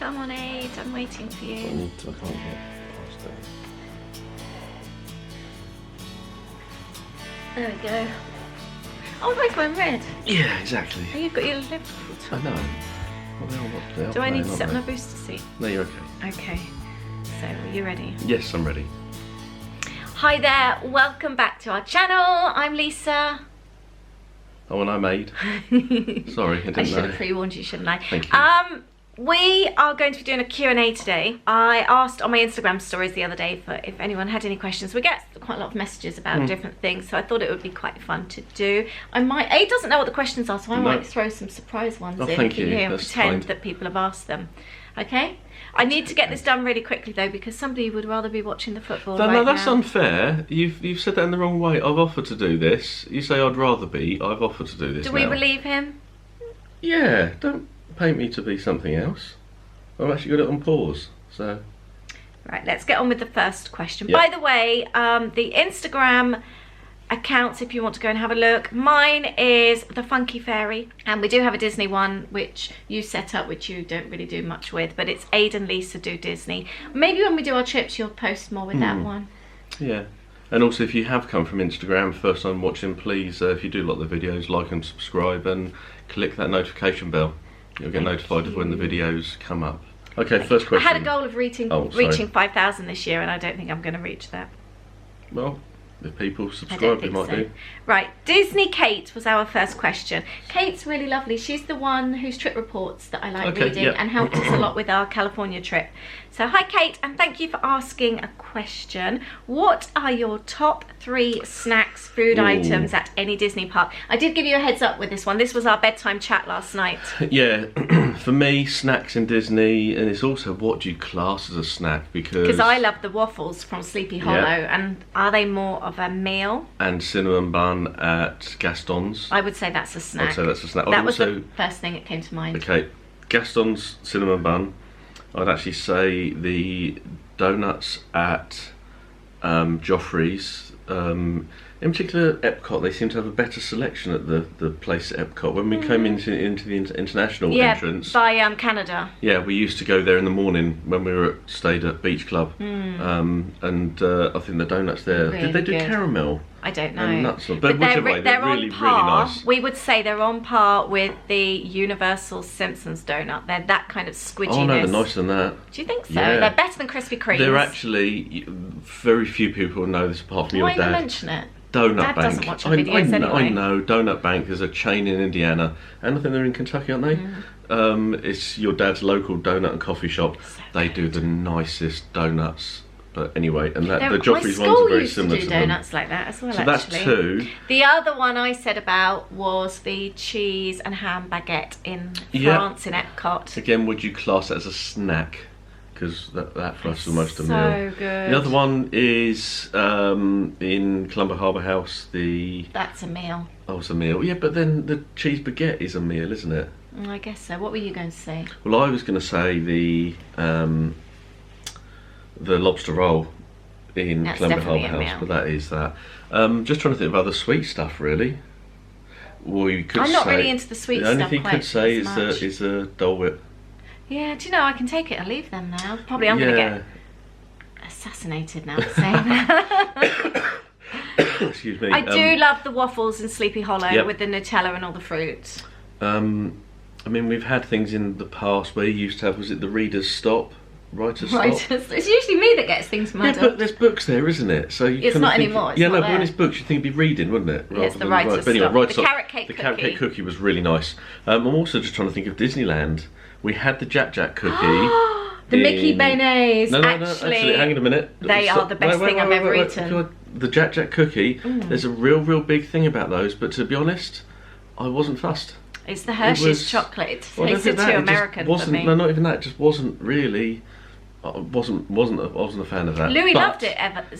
Come on, Aid, I'm waiting for you. I can't get past it. There we go. Oh, both wearing red. Yeah, exactly. Oh, you've got your Liverpool top. I know. Well, they are Do I need to playing, sit on a aren't booster seat? they? No, you're okay. Okay. So, are you ready? Yes, I'm ready. Hi there, welcome back to our channel. I'm Lisa. Oh, and I'm Aid. Sorry, I didn't know. I should have pre-warned you, shouldn't I? Thank you. We are going to be doing a Q&A today. I asked on my Instagram stories the other day for if anyone had any questions. We get quite a lot of messages about different things, so I thought it would be quite fun to do. Aid doesn't know what the questions are, so I might throw some surprise ones in thank you. here and That's pretend kind. that people have asked them. Okay? I need to get this done really quickly though, because somebody would rather be watching the football right No, that's now. unfair. You've said that in the wrong way. I've offered to do this. You say I'd rather be. I've offered to do this. Do we believe him? Yeah, don't paint me to be something else. I've actually got it on pause, so... Right, let's get on with the first question. Yep. By the way, the Instagram accounts, if you want to go and have a look, mine is The Funky Fairy, and we do have a Disney one, which you set up, which you don't really do much with, but it's Aid and Lisa do Disney. Maybe when we do our trips, you'll post more with that one. Yeah. And also, if you have come from Instagram, first time watching, please, if you do like the videos, like and subscribe, and click that notification bell. You'll get notified of when the videos come up. Okay, first question. I had a goal of reaching 5,000 this year, and I don't think I'm going to reach that. Well, if people I don't subscribe, they think might so. do. Right, Disney Kate was our first question. Kate's really lovely. She's the one whose trip reports that I like reading and helped us a lot with our California trip. So hi Kate, and thank you for asking a question. What are your top 3 snacks, food items at any Disney park? I did give you a heads up with this one. This was our bedtime chat last night. Yeah, for me, snacks in Disney, and it's also what do you class as a snack, because I love the waffles from Sleepy Hollow, and are they more of a meal? And cinnamon bun at Gaston's. I would say that's a snack. I'd say that's a snack. That was the first thing that came to mind. Okay, Gaston's cinnamon bun. I'd actually say the donuts at Joffrey's. In particular, Epcot, they seem to have a better selection at the place at Epcot. When we came into the international entrance, by Canada. Yeah, we used to go there in the morning when we stayed at Beach Club, and I think the donuts there. Really did they do good. caramel? I don't know. And nuts, but they're whichever way, they're really, on par. really nice. We would say they're on par with the Universal Simpsons donut. They're that kind of squidginess. Oh no, they're nicer than that. Do you think so? Yeah. They're better than Krispy Kremes. They're actually, very few people know this apart from your dad. Why not mention it? Donut Dad Bank. doesn't watch our videos anyway. I know, Donut Bank is a chain in Indiana, and I think they're in Kentucky, aren't they? It's your dad's local donut and coffee shop. So they do the nicest donuts. But anyway, and the my Joffrey's school ones are very used similar to do to them. donuts like that as well, So actually. that's 2. The other one I said about was the cheese and ham baguette in France in Epcot. Again, would you class it as a snack? Because that for us is almost a meal. So good. The other one is in Colombo Harbour House. That's a meal. Oh, it's a meal. Yeah, but then the cheese baguette is a meal, isn't it? I guess so. What were you going to say? Well, I was going to say the lobster roll in That's Colombo definitely Harbour a House, meal. but that is that. Just trying to think of other sweet stuff, really. Well, you could I'm not say, really into the sweet the only stuff thing you quite could say as much. is a Dole Whip. Yeah, do you know, I can take it or leave them now. Probably I'm going to get assassinated now for saying that. Excuse me. I do love the waffles in Sleepy Hollow Yep. with the Nutella and all the fruits. I mean, we've had things in the past where you used to have, was it the Reader's Stop? Writer's Stop? It's usually me that gets things muddled. Yeah, but there's books there, isn't it? So you It's kind of not think, anymore, it's yeah, not no, but when there. it's books, you think it'd be reading, wouldn't it? Yeah, it's the rather than Writer's But anyway, Stop. Writer's The Stop. carrot cake The cookie. carrot cake cookie was really nice. I'm also just trying to think of Disneyland. We had the Jack Jack cookie. The Mickey Mayonnaise. No, actually, hang on a minute. They are the best thing I've ever eaten. The Jack Jack cookie, there's a real big thing about those, but to be honest, I wasn't fussed. It's the Hershey's chocolate. It tasted too American for me. No, not even that. It just wasn't really. I wasn't a fan of that. Louis loved it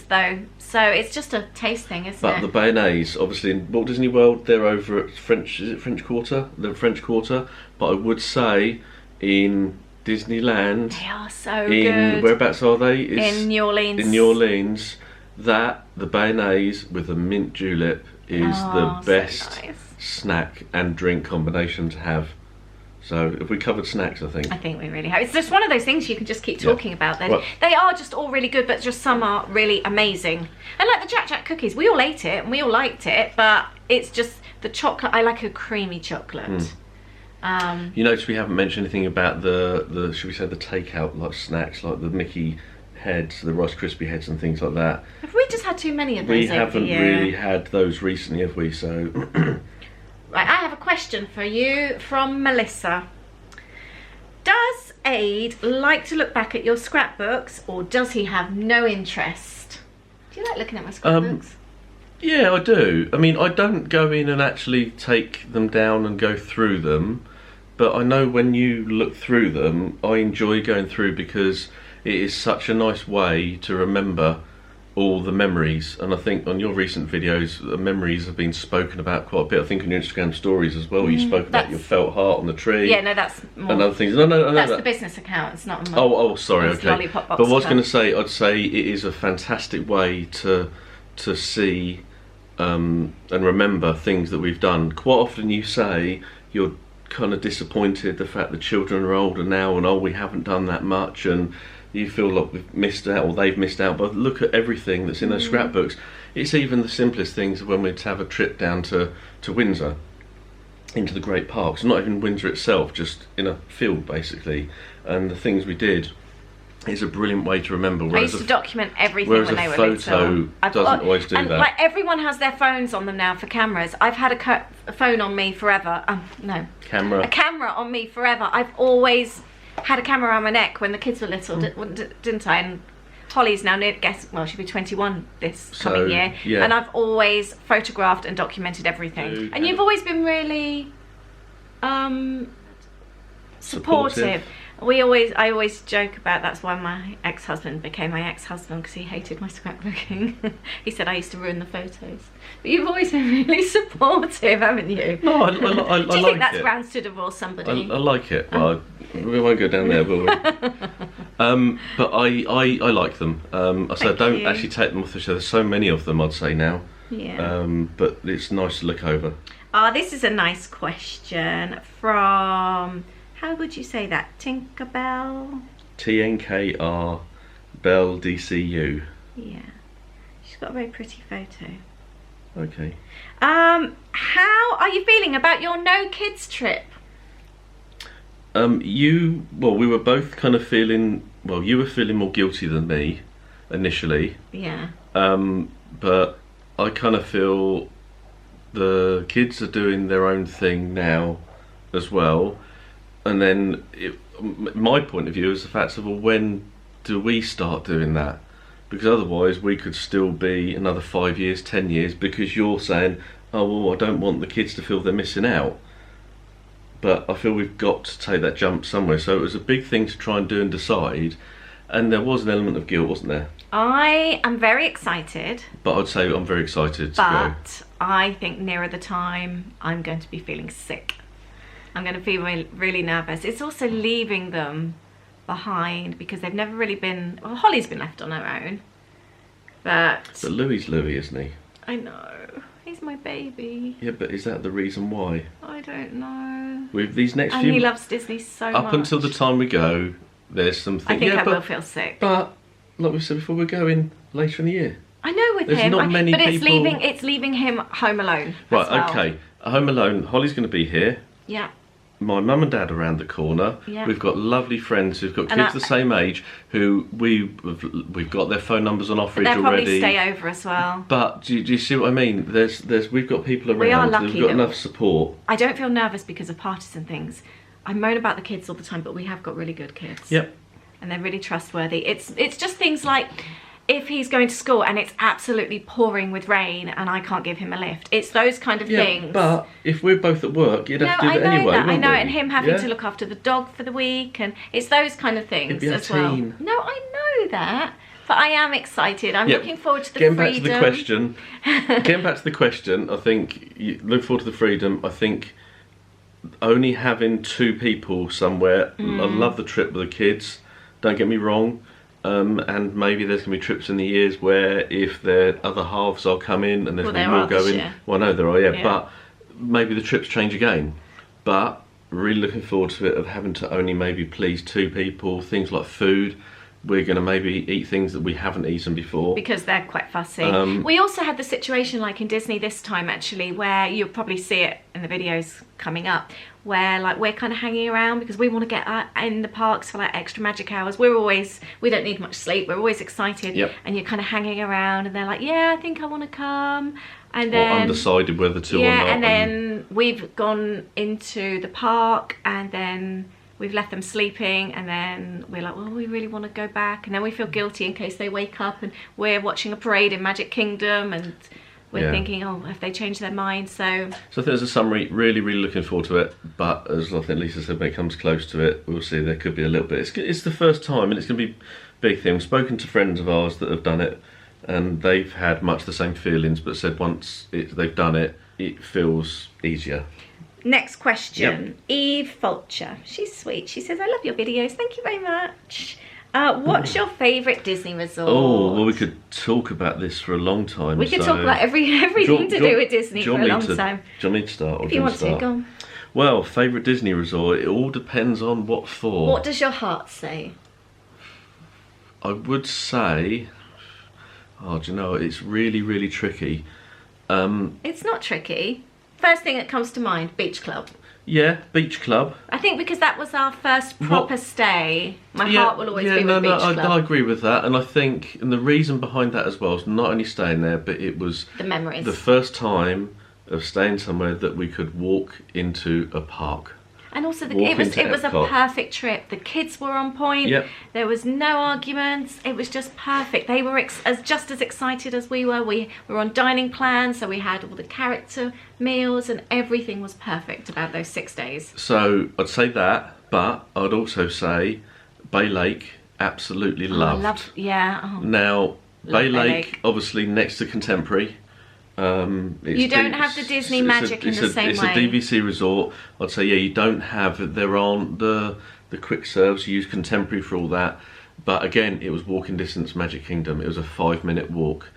though, so it's just a taste thing, isn't But it? the mayonnaise, obviously in Walt Disney World, they're over at French Quarter? The French Quarter. But I would say in Disneyland, They are so good. Whereabouts are they? In New Orleans. In New Orleans, the mayonnaise with the mint julep is the best so nice. snack and drink combination to have. So if we covered snacks, I think. I think we really have. It's just one of those things you can just keep talking about. They are just all really good, but just some are really amazing. And like the Jack Jack cookies, we all ate it and we all liked it, but it's just the chocolate. I like a creamy chocolate. You notice we haven't mentioned anything about the should we say the takeout like snacks, like the Mickey heads, the Rice Krispie heads and things like that. Have we just had too many of those? We haven't really had those recently, have we? So right, I have a question for you from Melissa. Does Aid like to look back at your scrapbooks, or does he have no interest? Do you like looking at my scrapbooks? Yeah, I do. I mean, I don't go in and actually take them down and go through them, but I know when you look through them, I enjoy going through because it is such a nice way to remember all the memories. And I think on your recent videos, the memories have been spoken about quite a bit. I think on your Instagram stories as well, you spoke about your felt heart on the tree. Yeah, no, that's more, and other things. No, that's the business account. It's not. Sorry. Okay. Lollipop box but what I was going to say, I'd say it is a fantastic way to see and remember things that we've done. Quite often, you say you're kind of disappointed the fact that children are older now, and we haven't done that much, and you feel like we've missed out or they've missed out. But look at everything that's in those scrapbooks. It's even the simplest things when we'd have a trip down to Windsor, into the great parks, not even Windsor itself, just in a field basically, and the things we did is a brilliant way to remember. I used to document everything when they were little. Whereas a photo doesn't always do that. Like everyone has their phones on them now for cameras. I've had a phone on me forever. A camera on me forever. I've always had a camera around my neck when the kids were little, didn't I? And Holly's now she'll be 21 this coming year. Yeah. And I've always photographed and documented everything. And you've always been really supportive. I always joke about that's why my ex-husband became my ex-husband, because he hated my scrapbooking. He said I used to ruin the photos. But you've always been really supportive, haven't you? No, I Do you like think that's it. grounds to divorce somebody? I like it. Well, we won't go down there, will we? But I like them. I don't actually take them off the shelf. There's so many of them, I'd say now. Yeah. But it's nice to look over. This is a nice question from... How would you say that? Tinkerbell? TNKR Bell DCU. Yeah. She's got a very pretty photo. Okay. How are you feeling about your no kids trip? We were both kind of feeling, you were feeling more guilty than me initially. Yeah. But I kind of feel the kids are doing their own thing now as well. And then my point of view is the fact of, when do we start doing that? Because otherwise we could still be another 5 years, 10 years, because you're saying, I don't want the kids to feel they're missing out. But I feel we've got to take that jump somewhere. So it was a big thing to try and do and decide. And there was an element of guilt, wasn't there? I am very excited. But I'd say I'm very excited to go. But I think nearer the time, I'm going to be feeling sick. I'm going to feel really nervous. It's also leaving them behind, because they've never really been... Well, Holly's been left on her own. But Louis, isn't he? I know. He's my baby. Yeah, but is that the reason why? I don't know. With these next few... And he loves Disney so much. Up until the time we go, there's some things... I think I will feel sick. But, like we said before, we're going later in the year. I know with there's him. Not many but people... it's leaving him home alone. Right, okay. Home alone. Holly's going to be here. Yeah. My mum and dad around the corner. Yeah. We've got lovely friends who've got kids the same age who we've got their phone numbers on our fridge already. They'll probably stay over as well. But do you see what I mean? We've got people around. We are lucky. We've got enough support. I don't feel nervous because of parties and things. I moan about the kids all the time, but we have got really good kids. Yep. And they're really trustworthy. It's just things like, if he's going to school and it's absolutely pouring with rain and I can't give him a lift. It's those kind of things. But if we're both at work, you'd have to do it anyway. I know, and him having to look after the dog for the week, and it's those kind of things as well. No, I know that. But I am excited. I'm looking forward to the freedom. Getting back to the question, I think you look forward to the freedom. I think only having 2 people somewhere, I love the trip with the kids, don't get me wrong. And maybe there's going to be trips in the years where if their other halves are coming and there's going to be more going. Well, no, there are, yeah. But maybe the trips change again. But really looking forward to it, of having to only maybe please 2 people. Things like food, we're going to maybe eat things that we haven't eaten before. Because they're quite fussy. We also had the situation like in Disney this time actually, where you'll probably see it in the videos coming up, where like we're kind of hanging around because we want to get in the parks for like extra magic hours. We don't need much sleep, we're always excited. Yep. And you're kind of hanging around and they're like, yeah, I think I want to come. And then, or undecided whether to or not. And then we've gone into the park and then we've left them sleeping, and then we're like, well, we really want to go back, and then we feel guilty in case they wake up and we're watching a parade in Magic Kingdom and we're thinking, oh, have they changed their mind? So I think as a summary, really looking forward to it, but as I think Lisa said, when it comes close to it, we'll see, there could be a little bit. It's the first time and it's going to be a big thing. We've spoken to friends of ours that have done it and they've had much the same feelings, but said once they've done it, it feels easier. Next question, Eve Fulcher. She's sweet. She says, I love your videos. Thank you very much. What's your favourite Disney resort? Oh, well, we could talk about this for a long time. We could talk about everything to do with Disney for a long time. Do you want me to start? Or if you want to, go on. Well, favourite Disney resort, it all depends on what for. What does your heart say? I would say, oh, do you know, it's really tricky. It's not tricky. First thing that comes to mind, Beach Club. Yeah, Beach Club. I think because that was our first proper stay, my heart will always be with Beach Club. I agree with that, and I think, and the reason behind that as well is not only staying there, but it was the memories. The first time of staying somewhere that we could walk into a park. And also, it was a perfect trip. The kids were on point. Yep. There was no arguments. It was just perfect. They were just as excited as we were. We were on dining plans, so we had all the character meals, and everything was perfect about those 6 days. So I'd say that, but I'd also say Bay Lake, absolutely loved. Now, Bay Lake, obviously next to Contemporary. You don't have the Disney magic in the same way. It's a DVC resort. I'd say, yeah, you don't have, there aren't the quick serves. You use Contemporary for all that. But again, it was walking distance Magic Kingdom. It was a 5-minute walk.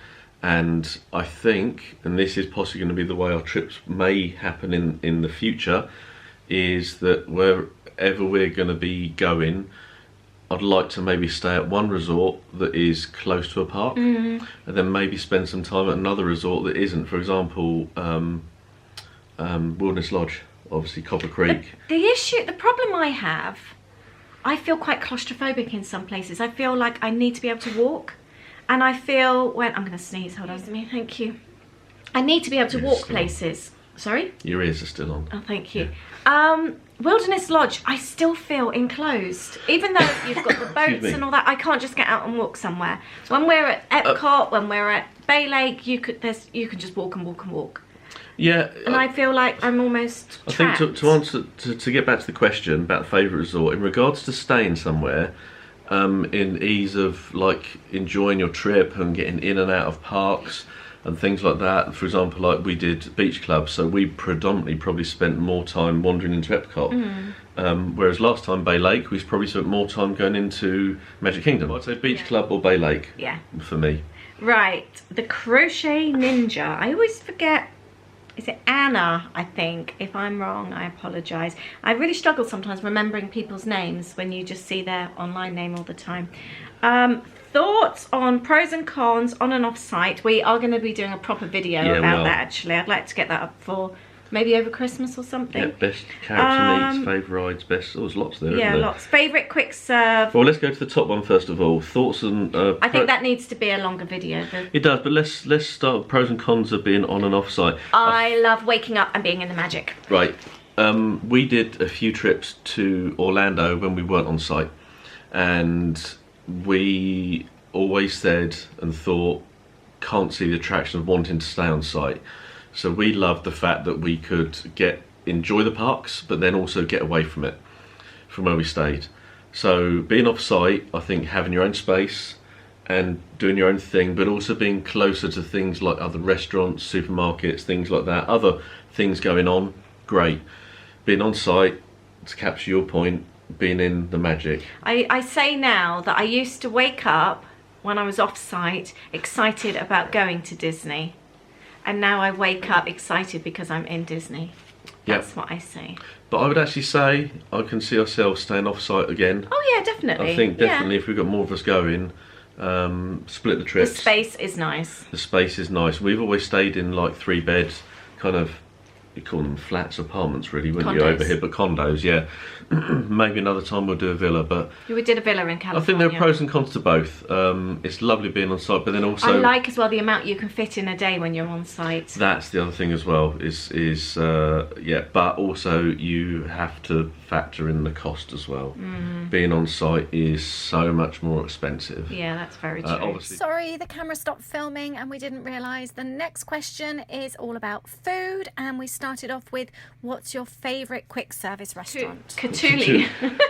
And I think, and this is possibly going to be the way our trips may happen in the future, is that wherever we're going to be going, I'd like to maybe stay at one resort that is close to a park, and then maybe spend some time at another resort that isn't. For example, Wilderness Lodge, obviously Copper Creek. The problem I have, I feel quite claustrophobic in some places. I feel like I need to be able to walk, and I feel when I'm going to sneeze. Hold on to me, thank you. I need to be able to walk places. Sorry? Your ears are still on. Oh, thank you. Yeah. Wilderness Lodge, I still feel enclosed. Even though you've got the boats and all that, I can't just get out and walk somewhere. When we're at Epcot, when we're at Bay Lake, you can just walk and walk and walk. Yeah. And I feel like I'm almost trapped. I think to get back to the question about the favourite resort, in regards to staying somewhere, in ease of like enjoying your trip and getting in and out of parks and things like that. For example, like we did Beach Club, so we predominantly probably spent more time wandering into Epcot. Whereas last time Bay Lake, we probably spent more time going into Magic Kingdom. I'd say Beach Club or Bay Lake. Yeah. For me. Right, the Crochet Ninja. I always forget. Is it Anna, I think? If I'm wrong, I apologise. I really struggle sometimes remembering people's names when you just see their online name all the time. Thoughts on pros and cons on and off site. We are going to be doing a proper video about that actually. I'd like to get that up for maybe over Christmas or something. Yeah, best character meets, favourite rides, best. Oh, there's lots there, isn't there? Lots. Favourite quick serve. Well, let's go to the top one first of all. Thoughts on... I think that needs to be a longer video. It does, but let's start with pros and cons of being on and off site. I love waking up and being in the magic. Right. We did a few trips to Orlando when we weren't on site, and we always said and thought, can't see the attraction of wanting to stay on site. So we loved the fact that we could enjoy the parks, but then also get away from it, from where we stayed. So being off site, I think having your own space and doing your own thing, but also being closer to things like other restaurants, supermarkets, things like that, other things going on, great. Being on site, to capture your point, being in the magic. I say now that I used to wake up when I was off site excited about going to Disney, and now I wake up excited because I'm in Disney. That's what I say. But I would actually say I can see ourselves staying off-site again. Oh yeah, definitely. I think definitely if we've got more of us going, split the trips. The space is nice. The space is nice. We've always stayed in like 3-bed kind of, you call them flats, apartments really, wouldn't you, over here? But condos, yeah. Maybe another time we'll do a villa, but... We did a villa in California. I think there are pros and cons to both. It's lovely being on site, but then also... I like as well the amount you can fit in a day when you're on site. That's the other thing as well, yeah, but also you have to factor in the cost as well. Being on site is so much more expensive. Yeah, that's very true. Obviously. Sorry, the camera stopped filming and we didn't realise. The next question is all about food, and we started off with, what's your favourite quick service restaurant? Catuli.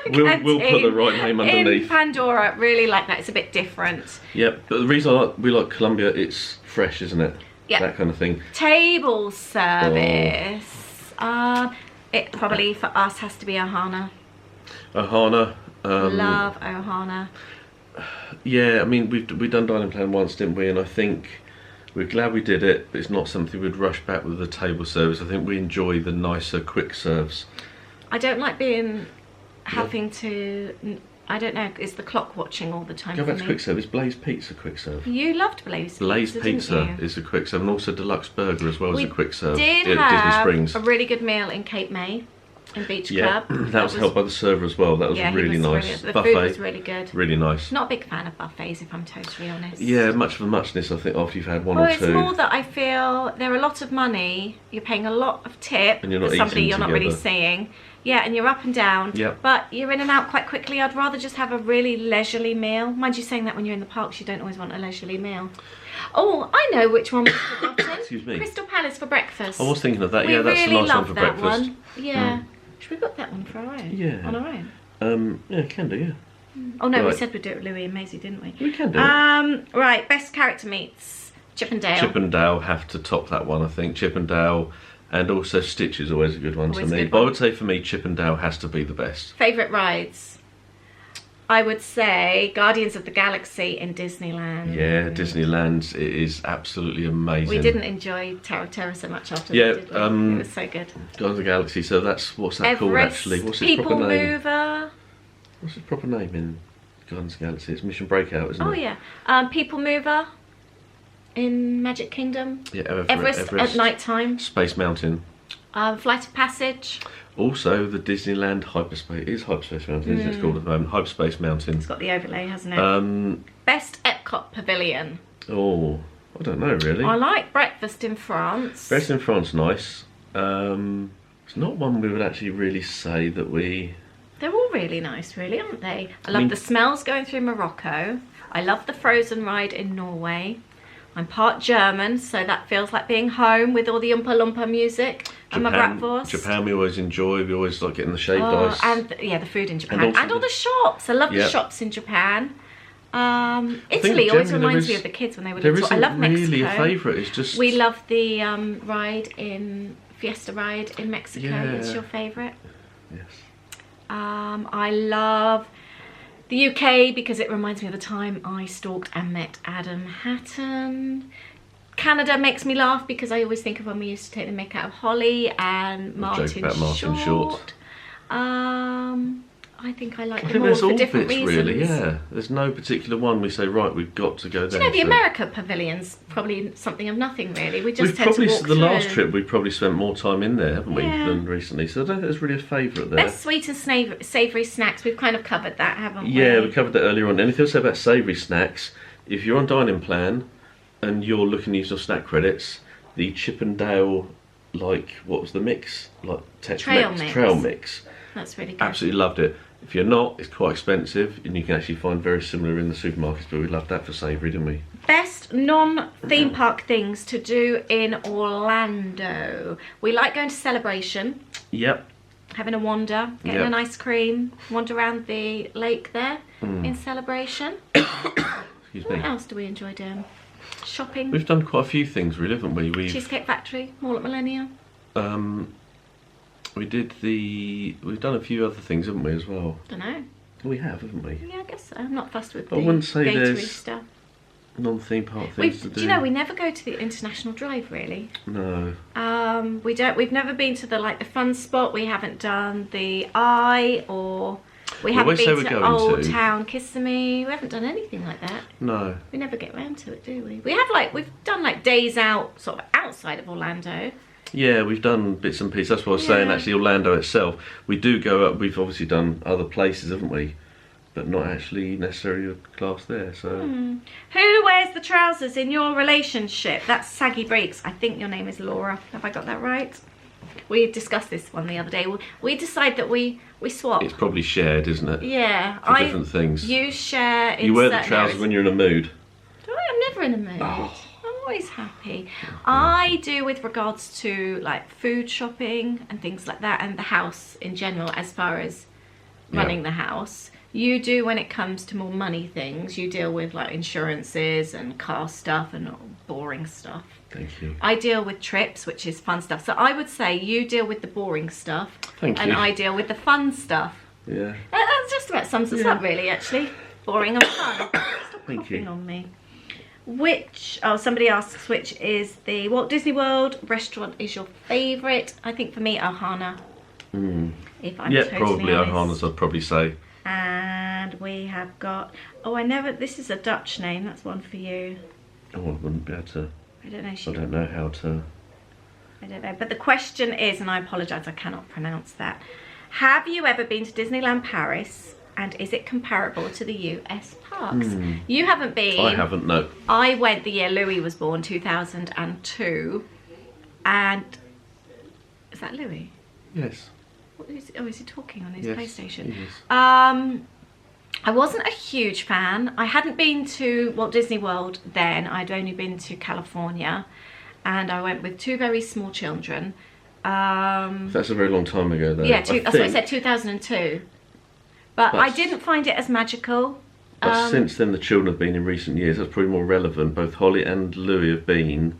We'll put the right name underneath. In Pandora, really like that. It's a bit different. Yep, but the reason we like Colombia, it's fresh, isn't it? Yeah. That kind of thing. Table service. It probably for us has to be Ohana. Ohana. Love Ohana. Yeah, I mean we've done dining plan once, didn't we? And I think we're glad we did it, but it's not something we'd rush back with the table service. I think we enjoy the nicer quick serves. I don't like having to. I don't know. It's the clock watching all the time. Go back to me. quick serve. It's Blaze Pizza quick serve. You loved Blaze Pizza didn't you? is a quick serve, and also Deluxe Burger as well as a quick serve. Did Disney have Springs. a really good meal in Cape May, in Beach Yeah, Club. that was helped by the server as well. That was really nice. The buffet, food was really good. really nice. Not a big fan of buffets, if I'm totally honest. Yeah, much of a muchness, I think, after you've had one Well, or it's two. more that I feel they're a lot of money. You're paying a lot of tip And you're not for somebody eating you're not really together. seeing. Yeah, and you're up and down. Yep. But you're in and out quite quickly. I'd rather just have a really leisurely meal. Mind you saying that when you're in the parks, you don't always want a leisurely meal. Oh, I know which one we've forgotten. Excuse me. Crystal Palace for breakfast. I was thinking of that. We Yeah, that's really a nice one love for that breakfast. one. Yeah. Should we book that one for our own? Yeah. On our own? Yeah, can do, yeah. Oh no, we Right. said we'd do it with Louis and Maisie, didn't we? We can do it. Right, best character meets. Chip and Dale. Chip and Dale have to top that one, I think. Chip and Dale, and also Stitch is always a good one Always to a me. good But I one. would say for me, Chip and Dale has to be the best. Favourite rides? I would say Guardians of the Galaxy in Disneyland. Yeah, Disneyland, it is absolutely amazing. We didn't enjoy Tower of Terror so much after Yeah, that, did we? It was so good. Guardians of the Galaxy, so what's that called Everest actually? What's its People proper name? Mover. What's its proper name in Guardians of the Galaxy? It's Mission Breakout, isn't it? Oh yeah. People Mover in Magic Kingdom. Yeah, Everest at night time. Space Mountain. Flight of Passage. Also, the Disneyland Hyperspace. It is Hyperspace Mountain, isn't it? It's called at the moment. Hyperspace Mountain. It's got the overlay, hasn't it? Best Epcot Pavilion. Oh, I don't know really. I like Breakfast in France. Breakfast in France, nice. It's not one we would actually really say that we... They're all really nice, really, aren't they? I love the smells going through Morocco. I love the Frozen ride in Norway. I'm part German, so that feels like being home with all the Oompa Loompa music and my bratwurst. Japan we always enjoy. We always like getting the shaved ice. And yeah, the food in Japan. And And, also all the shops. I love the shops in Japan. Italy always reminds me of the kids when they were little. I love Mexico. Really a favourite. It's just... We love the Fiesta ride in Mexico. Yeah. It's your favourite? Yes. I love the UK because it reminds me of the time I stalked and met Adam Hatton. Canada makes me laugh because I always think of when we used to take the mick out of Holly and Martin joke about Martin Short. I think I like I them think all there's for all different bits reasons. really, yeah. There's no particular one we say, right, we've got to go there. Do you know, the so- America Pavilion's probably something of nothing really. We just We've tend probably, to walk the last through. trip, we probably spent more time in there, haven't we, Yeah. than recently. So I don't think there's really a favourite there. Best sweet and savoury snacks. We've kind of covered that, haven't we? Yeah, we covered that earlier on. Anything to say about savoury snacks? If you're on dining plan and you're looking to use your snack credits, the Chip and Dale, like, what was the mix? Like Trail mix. That's really good. Absolutely loved it. If you're not, it's quite expensive, and you can actually find very similar in the supermarkets, but we loved that for savoury, didn't we? Best non-theme park things to do in Orlando. We like going to Celebration, Yep. having a wander, getting Yep. an ice cream, wander around the lake there in Celebration. Excuse What me. else do we enjoy doing? Shopping, We've done quite a few things, really, haven't we? Cheesecake Factory, Mall at Millennium. We've done a few other things, haven't we, as well? Don't know. We have, haven't we? Yeah, I guess so. I'm not fussed with I the wouldn't say Gatorade there's- stuff. non-theme park things to do. Do you know, we never go to the International Drive, really. No. We don't. We've never been to the fun spot. We haven't done the Eye, or we haven't been to Old Town Kissimmee. We haven't done anything like that. No. We never get round to it, do we? We have we've done days out, sort of outside of Orlando. Yeah, we've done bits and pieces. That's what I was saying. Actually, Orlando itself, we do go up. We've obviously done other places, haven't we? But not actually necessarily a class there. So. Who wears the trousers in your relationship? That's Saggy Breaks. I think your name is Laura. Have I got that right? We discussed this one the other day. We decide that we swap. It's probably shared, isn't it? Yeah. For different things. You share in You wear the certain trousers areas. when you're in a mood. I'm never in a mood. Oh. I'm always happy. I do with regards to food shopping and things like that, and the house in general, as far as running the house. You do when it comes to more money things. You deal with insurances and car stuff and all boring stuff. Thank you. I deal with trips, which is fun stuff. So I would say you deal with the boring stuff. Thank you. And I deal with the fun stuff. Yeah. That just about sums us up, really, actually. Boring and fun. Stop Thank you. coughing on me. Somebody asks, which is the Walt Disney World restaurant is your favourite? I think for me, Ohana. If I'm totally probably honest. Ohana's, I'd probably say. And we have got, this is a Dutch name, that's one for you. Oh, I wouldn't be able to. I don't know. I don't know how to. I don't know. But the question is, and I apologise, I cannot pronounce that. Have you ever been to Disneyland Paris? And is it comparable to the US parks? You haven't been. I haven't, no. I went the year Louis was born, 2002. And is that Louis? Yes. What is he talking on his Yes, PlayStation? he is. I wasn't a huge fan. I hadn't been to Walt Disney World then. I'd only been to California. And I went with two very small children. That's a very long time ago, though. Yeah, that's what I said, 2002. But I didn't find it as magical. But since then, the children have been in recent years. That's probably more relevant. Both Holly and Louis have been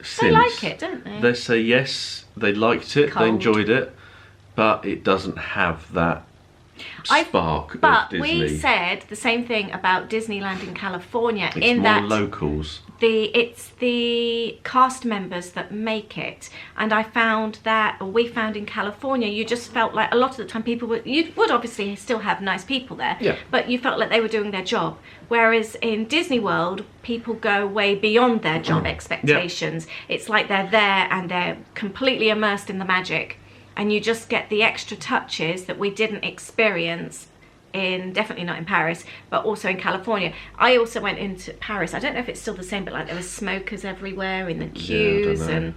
since. They like it, don't they? They say yes, they liked it, Cold. they enjoyed it, but it doesn't have that spark of But Disney. we said the same thing about Disneyland in California. It's in more that locals. it's the cast members that make it, and we found in California, you just felt like a lot of the time you would obviously still have nice people there, but you felt like they were doing their job. Whereas in Disney World, people go way beyond their job expectations. It's like they're there and they're completely immersed in the magic, and you just get the extra touches that we didn't experience definitely not in Paris, but also in California. I also went into Paris. I don't know if it's still the same, but there were smokers everywhere in the queues, and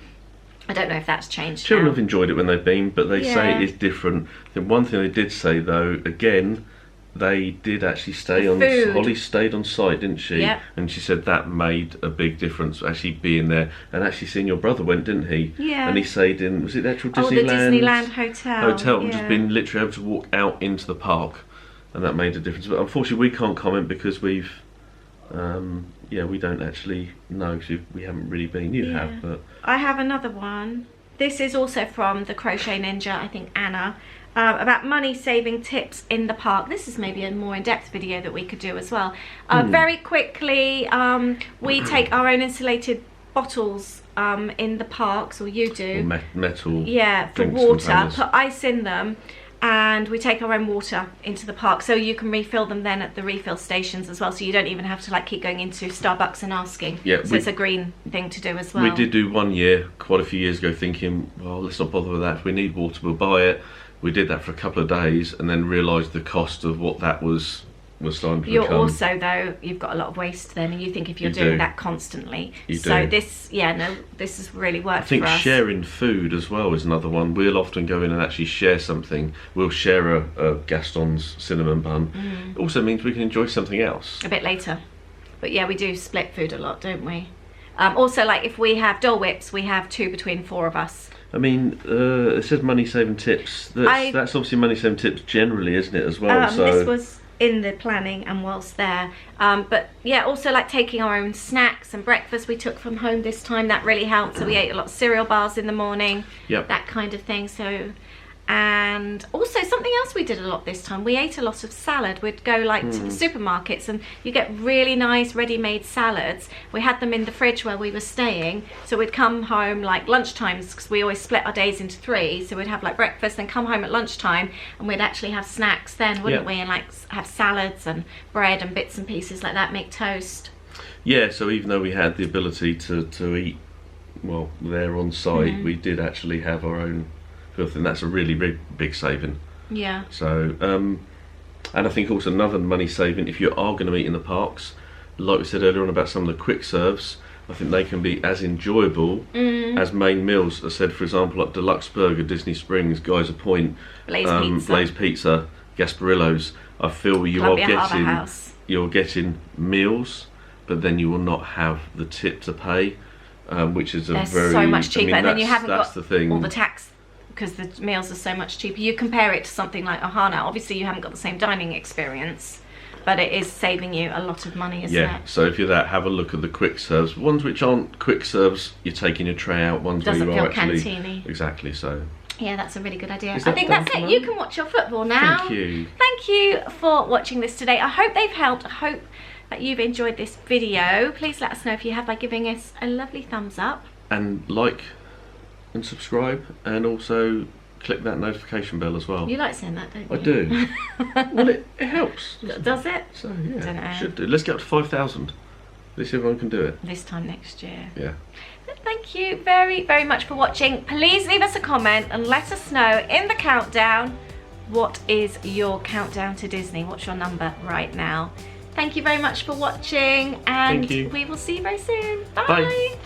I don't know if that's changed. Children now. have enjoyed it when they've been, but they say it is different. The one thing they did say, though, again, they did actually stay on. Holly stayed on site, didn't she? Yep. And she said that made a big difference, actually being there and actually seeing your brother went, didn't he? Yeah. And he stayed in, was it the actual Disneyland? The Disneyland hotel. And just been literally able to walk out into the park, and that made a difference. But unfortunately, we can't comment because we don't actually know because we haven't really been. You have, but I have another one. This is also from the Crochet Ninja, I think Anna. About money saving tips in the park. This is maybe a more in-depth video that we could do as well. Very quickly, we take our own insulated bottles in the parks, or you do. Or metal. Yeah, for drinks water. containers. Put ice in them, and we take our own water into the park, so you can refill them then at the refill stations as well. So you don't even have to keep going into Starbucks and asking. Yeah, so it's a green thing to do as well. We did do one year, quite a few years ago, thinking, well, let's not bother with that. If we need water, we'll buy it. We did that for a couple of days and then realised the cost of what that was starting to become. Also, though, you've got a lot of waste then, and you think if you're doing that constantly. You so do. this has really worked for us. I think sharing food as well is another one. We'll often go in and actually share something. We'll share a Gaston's cinnamon bun. It also means we can enjoy something else. A bit later. But yeah, we do split food a lot, don't we? Also, if we have Dole Whips, we have 2 between 4 of us. I mean, it says money saving tips. That's obviously money saving tips generally, isn't it, as well? This was in the planning and whilst there. But yeah, also taking our own snacks and breakfast we took from home this time. That really helped. So we ate a lot of cereal bars in the morning. Yep. That kind of thing. So, And also something else we did a lot this time, we ate a lot of salad. We'd go like to the supermarkets and you get really nice ready-made salads. We had them in the fridge where we were staying, so we'd come home like lunchtimes, because we always split our days into 3, so we'd have like breakfast and come home at lunchtime, and we'd actually have snacks then, wouldn't we, and like have salads and bread and bits and pieces like that, make toast. Yeah, so even though we had the ability to eat, well, there on site, we did actually have our own filth, and that's a really big saving. Yeah. So, and I think also another money saving, if you are going to eat in the parks, like we said earlier on about some of the quick serves, I think they can be as enjoyable as main meals. I said, for example, like Deluxe Burger, Disney Springs, Geyser Point, Blaze Pizza, Gasparillo's. I feel you're getting meals, but then you will not have the tip to pay, which is They're so much cheaper, and then you haven't got the thing. all the tax, because the meals are so much cheaper. You compare it to something like Ohana, obviously you haven't got the same dining experience, but it is saving you a lot of money, isn't it? So if you're that, have a look at the quick serves. Ones which aren't quick serves, you're taking your tray out. Ones where you are actually canteeny. Exactly. So yeah, that's a really good idea. I that think that's it. You can watch your football now. Thank you. Thank you for watching this today. I hope they've helped. I hope that you've enjoyed this video. Please let us know if you have by giving us a lovely thumbs up. And like and subscribe, and also click that notification bell as well. You like saying that, don't you? I do. Well, it helps. Does it? So yeah, Dunno. should do. Let's get up to 5,000. At least everyone can do it. This time next year. Yeah. Thank you very much for watching. Please leave us a comment and let us know in the countdown, what is your countdown to Disney? What's your number right now? Thank you very much for watching, and we will see you very soon. Bye. Bye.